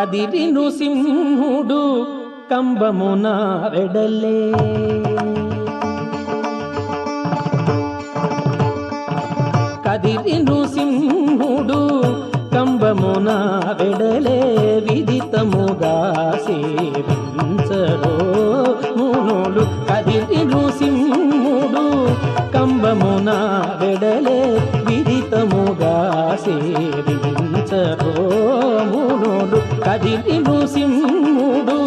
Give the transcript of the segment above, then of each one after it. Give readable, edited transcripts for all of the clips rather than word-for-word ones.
కదిరి నృసింహుడు కంబమున వెడలే. కదిరి నృసింహుడు కంబమున వెడలే విదితముగా సేవించరో మునులు. కదిరి నృసింహుడు కంబమున వెడలే విదితముగా సేవించరో మునులు. కదిరి నృసింహుడు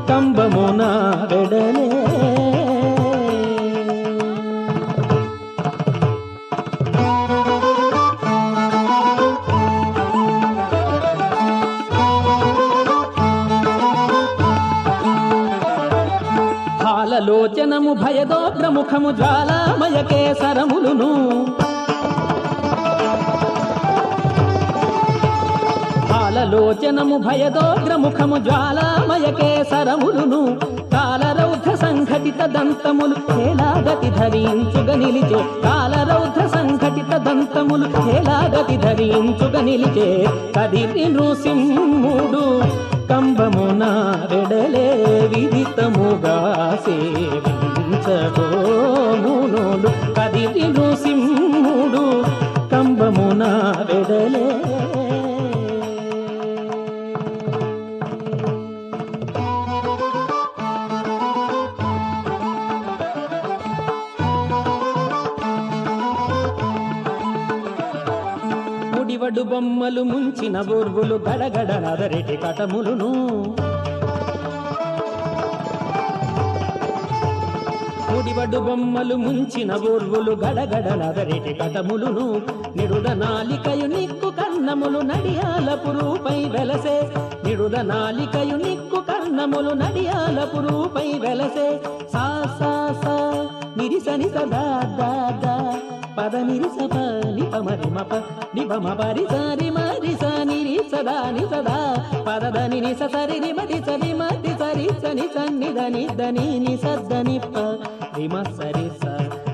కంబమున వెడలే. లోచనము భయదోగ్రముఖము జ్వాలామయ కేసరములును. లోచనము భయదోగ్రముఖము జ్వాలామయ కేసరములును. కాలరౌద్ర సంఘటిత దంతములు హేలాగతి ధరించుగ నిలిచే. కాలరౌద్ర సంఘటిత దంతములు హేలాగతి ధరించుగ నిలిచే. కదిరి నృసింహుడు కంబమున వెడలే విదితముగా సేవించరో మునులు. కదిరి నృసింహుడు కంబమున వెడలే. ముడివడు బొమ్మలు ముంచిన బోర్గులు గడగడ నదరెటి కటములును. ముడివడు బొమ్మలు ముంచిన బోర్గులు గడగడ నదరెటి కటములును. నిడుద నాలికయు నిక్కు కన్నములు నడియాలపు రూపై వెలసే. నిడుద నాలికయు నిక్కు కన్నములు నడియాలపు రూపై వెలసే. సా సా సా నిరిసని సదా దాదా పద నిరిస ప నిప మరి మప నిప మ పరి సరి మరి స నిరి సదా ని సదా పద ని ని స సరి రి మరి సరి మరి సరి సని సన్ని దని దని ని సద్ద నిప రిమ సరి స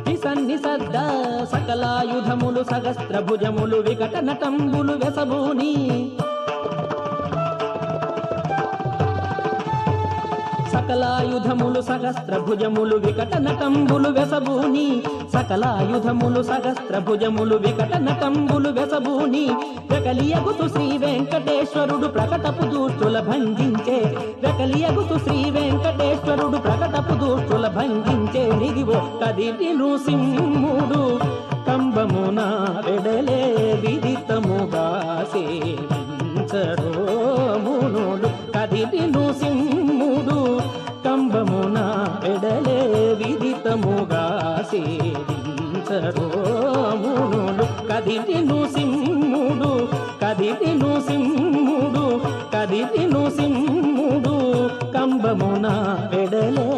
ని సన్ని సద్ద. సకలాయుధములు సహస్ర భుజములు వికట నటంబులు వెసబూని. సకలాయుధములు సహస్ర భుజములు వికట నటంబులు వెసబూని. సకలాయుధములు సహస్ర భుజములు వికట నటంబులు వెసబూని. వెకలియగుతు శ్రీ వెంకటేశ్వరుడు ప్రకటపు దూష్టుల భంజించే. వెకలియగుతు శ్రీ వెంకటేశ్వరుడు ప్రకటపు దూష్టుల భంజించే. నిదివో కదిరి నృసింహుడు కంబమున వెడలే విదితముగా సేవించరో మునులు. కదిరి నృసింహుడు కంబమున వెడలే విదితముగా సేవించరో మునులు. కదిరి నృసింహుడు కదిరి నృసింహుడు కదిరి నృసింహుడు కంబమున వెడలే.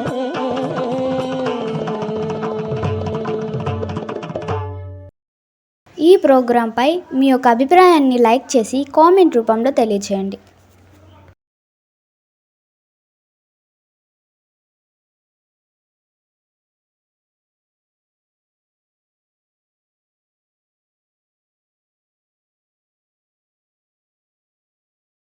ఈ ప్రోగ్రాంపై మీ యొక్క అభిప్రాయాన్ని లైక్ చేసి కామెంట్ రూపంలో తెలియజేయండి.